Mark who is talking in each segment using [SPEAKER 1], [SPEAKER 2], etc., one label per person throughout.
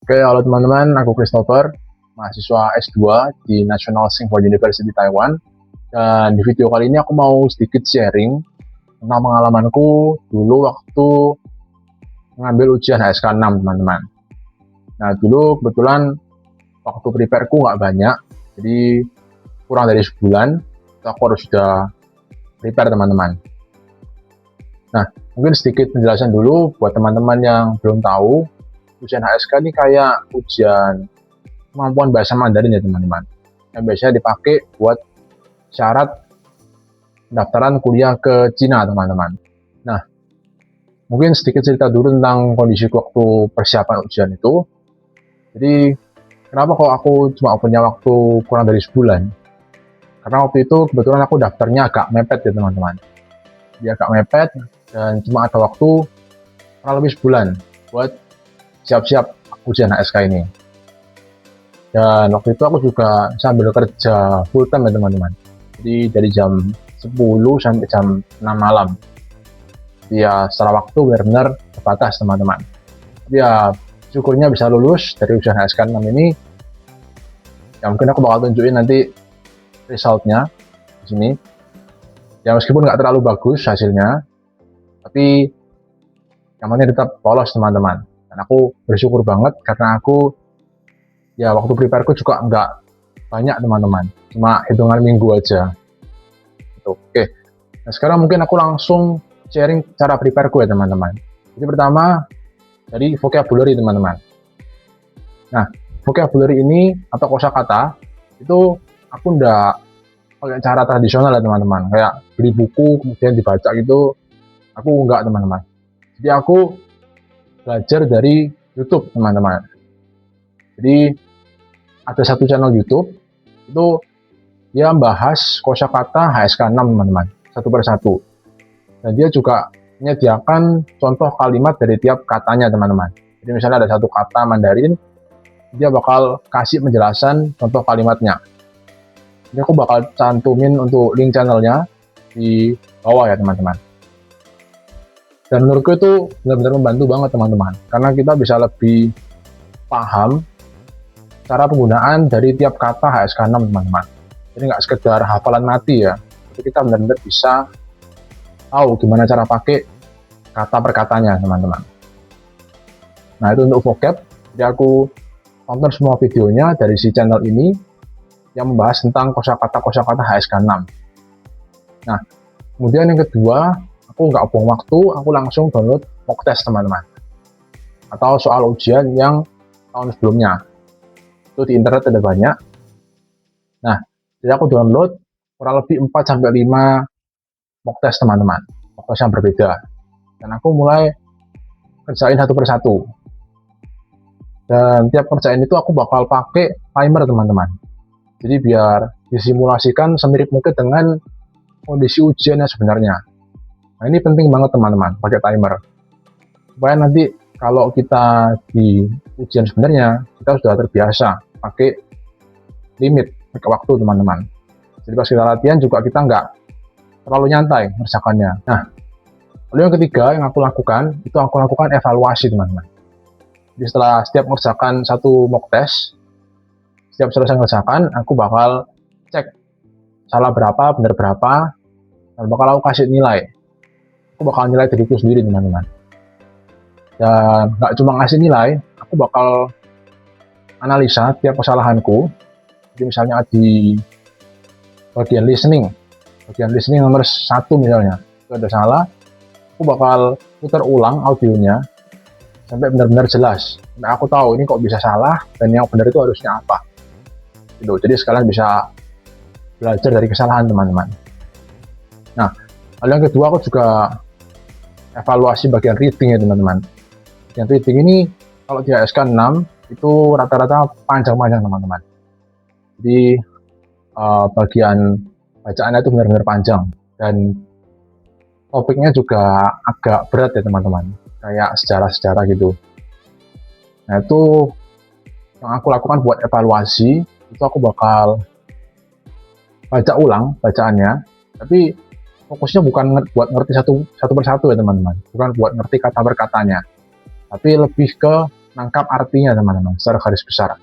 [SPEAKER 1] Oke, halo teman-teman, aku Christopher, mahasiswa S2 di National Tsinghua University Taiwan. Dan di video kali ini aku mau sedikit sharing tentang pengalamanku dulu waktu mengambil ujian HSK 6, teman-teman. Nah, dulu kebetulan waktu prepare-ku nggak banyak, jadi kurang dari sebulan, aku harus sudah prepare, teman-teman. Nah, mungkin sedikit penjelasan dulu buat teman-teman yang belum tahu, ujian HSK ini kayak ujian kemampuan bahasa Mandarin ya teman-teman, yang biasanya dipakai buat syarat pendaftaran kuliah ke Cina teman-teman. Nah, mungkin sedikit cerita dulu tentang kondisi waktu persiapan ujian itu. Jadi, kenapa kok aku cuma punya waktu kurang dari sebulan? Karena waktu itu kebetulan aku daftarnya agak mepet ya teman-teman. Dia agak mepet dan cuma ada waktu kurang lebih sebulan buat siap-siap ujian HSK ini. Dan waktu itu aku juga sambil kerja full time ya teman-teman. Jadi dari jam 10 sampai jam 6 malam. Jadi ya secara waktu benar-benar terbatas teman-teman. Jadi ya syukurnya bisa lulus dari ujian HSK 6 ini. Ya mungkin aku bakal tunjukin nanti resultnya di sini. Ya meskipun nggak terlalu bagus hasilnya, tapi yang penting tetap lolos teman-teman. Dan aku bersyukur banget karena aku ya waktu prepare-ku juga nggak banyak teman-teman, cuma hitungan minggu aja. Oke, nah sekarang mungkin aku langsung sharing cara prepare-ku ya teman-teman. Jadi pertama dari vocabulary teman-teman. Nah, vocabulary ini atau kosakata itu aku nggak pakai cara tradisional ya teman-teman, kayak beli buku kemudian dibaca gitu, aku nggak teman-teman. Jadi aku belajar dari YouTube teman-teman. Jadi ada satu channel YouTube itu dia membahas kosakata HSK 6 teman-teman, satu persatu. Dan dia juga menyediakan contoh kalimat dari tiap katanya teman-teman. Jadi misalnya ada satu kata Mandarin, dia bakal kasih penjelasan contoh kalimatnya. Ini aku bakal cantumin untuk link channelnya di bawah ya teman-teman. Dan menurutku itu benar-benar membantu banget teman-teman, karena kita bisa lebih paham cara penggunaan dari tiap kata HSK 6 teman-teman. Jadi nggak sekedar hafalan mati ya, tapi kita benar-benar bisa tahu gimana cara pakai kata per katanya teman-teman. Nah itu untuk vocab, jadi aku tonton semua videonya dari si channel ini yang membahas tentang kosakata HSK 6. Nah kemudian yang kedua, aku nggak buang waktu, aku langsung download mock test teman-teman, atau soal ujian yang tahun sebelumnya. Itu di internet ada banyak. Nah, jadi aku download kurang lebih 4-5 mock test teman-teman, mock test yang berbeda. Dan aku mulai kerjain satu persatu. Dan tiap kerjain itu aku bakal pakai timer teman-teman. Jadi biar disimulasikan semirip mungkin dengan kondisi ujian yang sebenarnya. Nah ini penting banget teman-teman, pakai timer. Supaya nanti kalau kita di ujian sebenarnya, kita sudah terbiasa pakai limit, pakai waktu teman-teman. Jadi pas kita latihan juga kita nggak terlalu nyantai mengerjakannya. Nah, lalu yang ketiga yang aku lakukan, itu aku lakukan evaluasi teman-teman. Jadi setelah setiap mengerjakan satu mock test, setiap selesai mengerjakan, aku bakal cek salah berapa, benar berapa, dan bakal aku kasih nilai. Aku bakal nilai diriku sendiri teman-teman. Dan nggak cuma ngasih nilai, aku bakal analisa tiap kesalahanku. Jadi misalnya di bagian listening nomor 1 misalnya, itu ada salah, aku bakal putar ulang audionya sampai benar-benar jelas. Nah aku tahu ini kok bisa salah dan yang benar itu harusnya apa. Gitu. Jadi sekalian bisa belajar dari kesalahan teman-teman. Nah, lalu yang kedua aku juga evaluasi bagian reading ya teman-teman. Bagian reading ini kalau di HSK 6 itu rata-rata panjang-panjang teman-teman. Jadi bagian bacaannya itu benar-benar panjang dan topiknya juga agak berat ya teman-teman, kayak sejarah-sejarah gitu. Nah itu yang aku lakukan buat evaluasi, itu aku bakal baca ulang bacaannya, tapi fokusnya bukan buat ngerti satu persatu ya teman-teman, bukan buat ngerti kata per katanya, tapi lebih ke nangkap artinya teman-teman secara garis besar.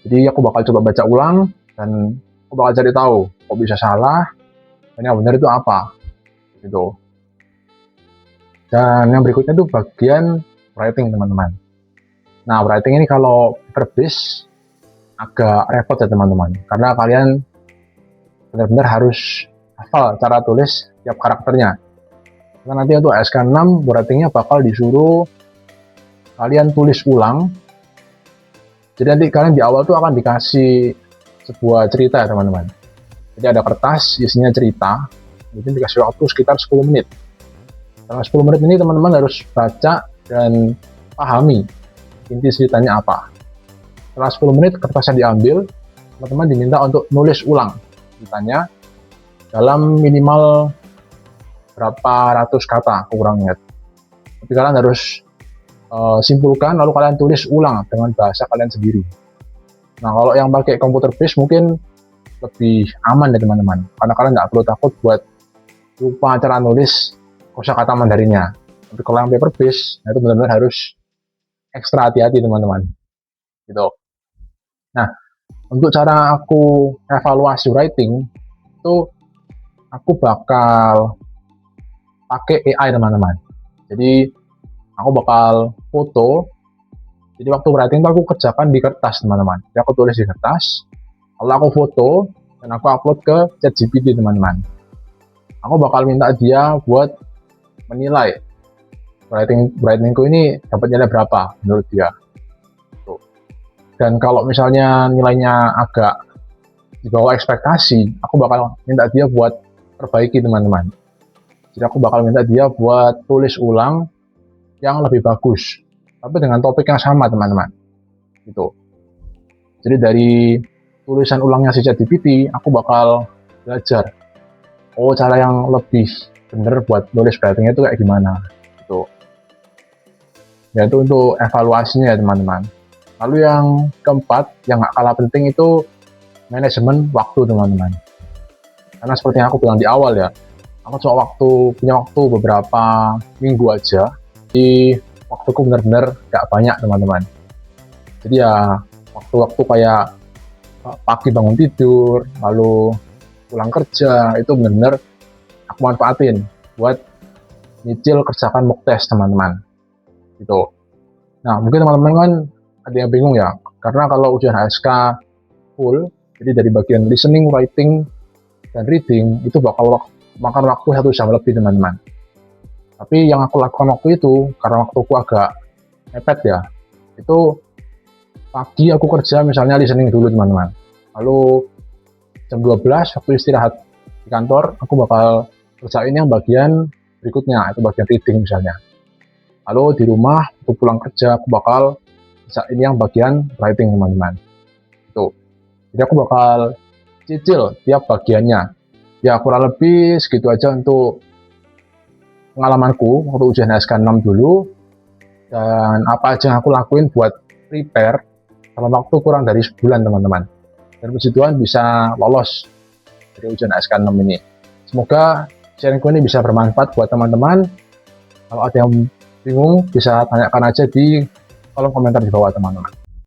[SPEAKER 1] Jadi aku bakal coba baca ulang dan aku bakal cari tahu kok bisa salah dan yang benar itu apa gitu. Dan yang berikutnya itu bagian writing teman-teman. Nah, writing ini kalau terbis agak repot ya teman-teman, karena kalian benar-benar harus hafal cara tulis tiap karakternya. Karena nanti untuk SK6 writingnya bakal disuruh kalian tulis ulang. Jadi nanti kalian di awal tuh akan dikasih sebuah cerita ya teman-teman. Jadi ada kertas isinya cerita, mungkin dikasih waktu sekitar 10 menit. Dalam 10 menit ini teman-teman harus baca dan pahami inti ceritanya apa. Setelah 10 menit kertasnya diambil, teman-teman diminta untuk nulis ulang ceritanya dalam minimal berapa ratus kata, aku kurang ingat. Tapi kalian harus simpulkan lalu kalian tulis ulang dengan bahasa kalian sendiri. Nah, kalau yang pakai komputer base mungkin lebih aman ya teman-teman, karena kalian nggak perlu takut buat lupa cara nulis kosakata Mandarinnya. Tapi kalau yang paper base, nah itu benar-benar harus ekstra hati-hati teman-teman. Gitu. Nah, untuk cara aku evaluasi writing itu aku bakal pakai AI teman-teman. Jadi aku bakal foto. Jadi waktu writing itu aku kerjakan di kertas teman-teman. Jadi aku tulis di kertas, lalu aku foto dan aku upload ke ChatGPT teman-teman. Aku bakal minta dia buat menilai writingku ini dapat nilai berapa menurut dia. Dan kalau misalnya nilainya agak di bawah ekspektasi, aku bakal minta dia buat perbaiki teman-teman. Jadi aku bakal minta dia buat tulis ulang yang lebih bagus, tapi dengan topik yang sama teman-teman. Gitu. Jadi dari tulisan ulangnya si ChatGPT, aku bakal belajar cara yang lebih bener buat nulis writingnya itu kayak gimana. Gitu. Ya itu untuk evaluasinya ya teman-teman. Lalu yang keempat, yang gak kalah penting itu manajemen waktu teman-teman. Karena seperti yang aku bilang di awal ya, aku cuma punya waktu beberapa minggu aja. Jadi waktuku benar-benar gak banyak teman-teman. Jadi ya waktu-waktu kayak pagi bangun tidur, lalu pulang kerja, itu benar-benar aku manfaatin buat nyicil kerjakan mock test teman-teman. Gitu. Nah mungkin teman-teman kan ada yang bingung ya, karena kalau ujian HSK full, jadi dari bagian listening, writing, dan reading itu bakal makan waktu 1 jam lebih teman-teman. Tapi yang aku lakukan waktu itu, karena waktuku agak mepet ya, itu pagi aku kerja misalnya listening dulu teman-teman. Lalu jam 12 waktu istirahat di kantor, aku bakal kerjain yang bagian berikutnya, itu bagian reading misalnya. Lalu di rumah, aku pulang kerja, aku bakal kerjain yang bagian writing teman-teman. Itu. Jadi aku bakal cicil tiap bagiannya. Ya kurang lebih segitu aja untuk pengalamanku waktu ujian SK6 dulu, dan apa aja yang aku lakuin buat prepare dalam waktu kurang dari sebulan teman-teman, dan puji Tuhan bisa lolos dari ujian SK6 ini. Semoga sharingku ini bisa bermanfaat buat teman-teman. Kalau ada yang bingung bisa tanyakan aja di kolom komentar di bawah teman-teman.